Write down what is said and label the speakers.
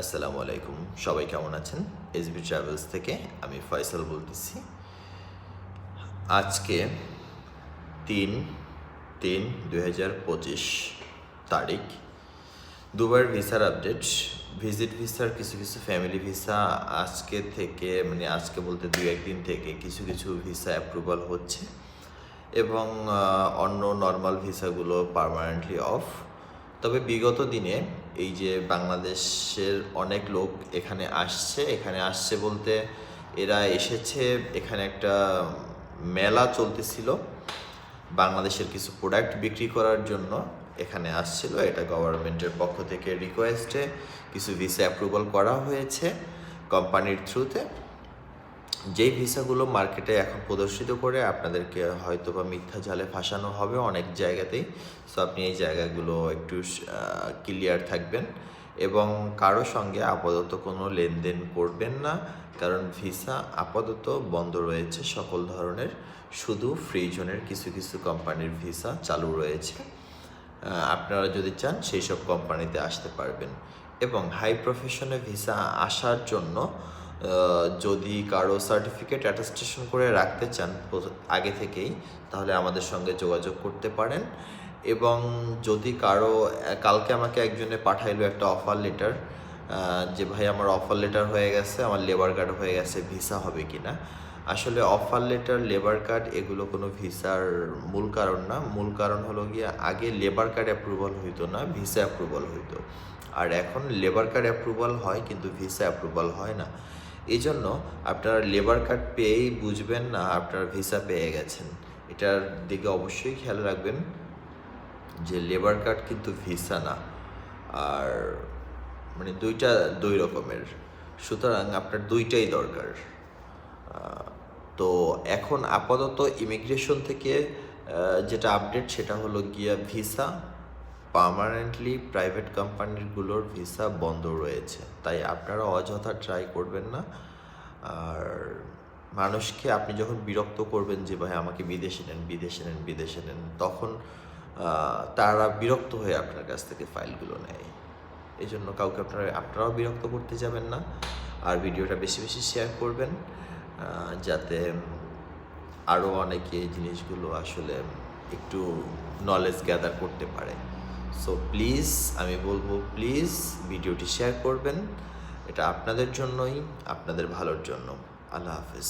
Speaker 1: আসসালামু আলাইকুম, সবাই কেমন আছেন? এসবি ট্রাভেলস থেকে আমি ফয়সাল বলতেছি। আজকে ৩/৩/২০২৫ তারিখ। দুবার ভিসার আপডেট। ভিজিট ভিসার কিছু কিছু ফ্যামিলি ভিসা আজকে থেকে, আজকে বলতে ২-১ দিন থেকে কিছু কিছু ভিসা অ্যাপ্রুভাল হচ্ছে এবং অন্য নর্মাল ভিসাগুলো পার্মানেন্টলি অফ। তবে বিগত দিনে এই যে বাংলাদেশের অনেক লোক এখানে আসছে বলতে এরা এসেছে, এখানে একটা মেলা চলতেছিল বাংলাদেশের কিছু প্রোডাক্ট বিক্রি করার জন্য এখানে আসছিল। এটা গভর্নমেন্টের পক্ষ থেকে রিকোয়েস্টে কিছু ভিসা অ্যাপ্রুভাল করা হয়েছে কোম্পানির থ্রুতে। যেই ভিসাগুলো মার্কেটে এখন প্রদর্শিত করে আপনাদেরকে হয়তো বা মিথ্যা জালে ফাঁসানো হবে অনেক জায়গাতেই। সো আপনি এই জায়গাগুলো একটু ক্লিয়ার থাকবেন এবং কারো সঙ্গে আপাতত কোনো লেনদেন করবেন না, কারণ ভিসা আপাতত বন্ধ রয়েছে সকল ধরনের। শুধু ফ্রি জোনের কিছু কিছু কোম্পানির ভিসা চালু রয়েছে। আপনারা যদি চান সেই সব কোম্পানিতে আসতে পারবেন। এবং হাই প্রফেশনে ভিসা আসার জন্য যদি কারো সার্টিফিকেট অ্যাটাস্টেশন করে রাখতে চান আগে থেকেই, তাহলে আমাদের সঙ্গে যোগাযোগ করতে পারেন। এবং যদি কারো কালকে আমাকে একজনে পাঠাইলো একটা অফার লেটার, যে ভাই আমার অফার লেটার হয়ে গেছে, আমার লেবার কার্ড হয়ে গেছে, ভিসা হবে কি না। আসলে অফার লেটার, লেবার কার্ড এগুলো কোনো ভিসার মূল কারণ না। মূল কারণ হলো গিয়ে আগে লেবার কার্ড অ্যাপ্রুভাল হইতো না, ভিসা অ্যাপ্রুভাল হইতো। আর এখন লেবার কার্ড অ্যাপ্রুভাল হয় কিন্তু ভিসা অ্যাপ্রুভাল হয় না। এই জন্য আপনারা লেবার কার্ড পেয়েই বুঝবেন না আপনারা ভিসা পেয়ে গেছেন। এটার দিকে অবশ্যই খেয়াল রাখবেন যে লেবার কার্ড কিন্তু ভিসা না। আর দুইটা দুই রকমের, সুতরাং আপনার দুইটাই দরকার। তো এখন আপাতত ইমিগ্রেশন থেকে যেটা আপডেট সেটা হলো গিয়া ভিসা পার্মানেন্টলি প্রাইভেট কোম্পানিগুলোর ভিসা বন্ধ রয়েছে। তাই আপনারা অযথা ট্রাই করবেন না। আর মানুষকে আপনি যখন বিরক্ত করবেন যে ভাই আমাকে বিদেশে নেন, বিদেশে নেন, বিদেশে নেন, তখন তারা বিরক্ত হয়ে আপনার কাছ থেকে ফাইলগুলো নেয়। এই জন্য কাউকে আপনারাও বিরক্ত করতে যাবেন না। আর ভিডিওটা বেশি বেশি শেয়ার করবেন যাতে আরও অনেকে এই জিনিসগুলো আসলে একটু নলেজ গ্যাদার করতে পারে। সো প্লিজ, আমি বলবো প্লিজ ভিডিওটি শেয়ার করবেন। এটা আপনাদের জন্যই, আপনাদের ভালোর জন্য। আল্লাহ হাফেজ।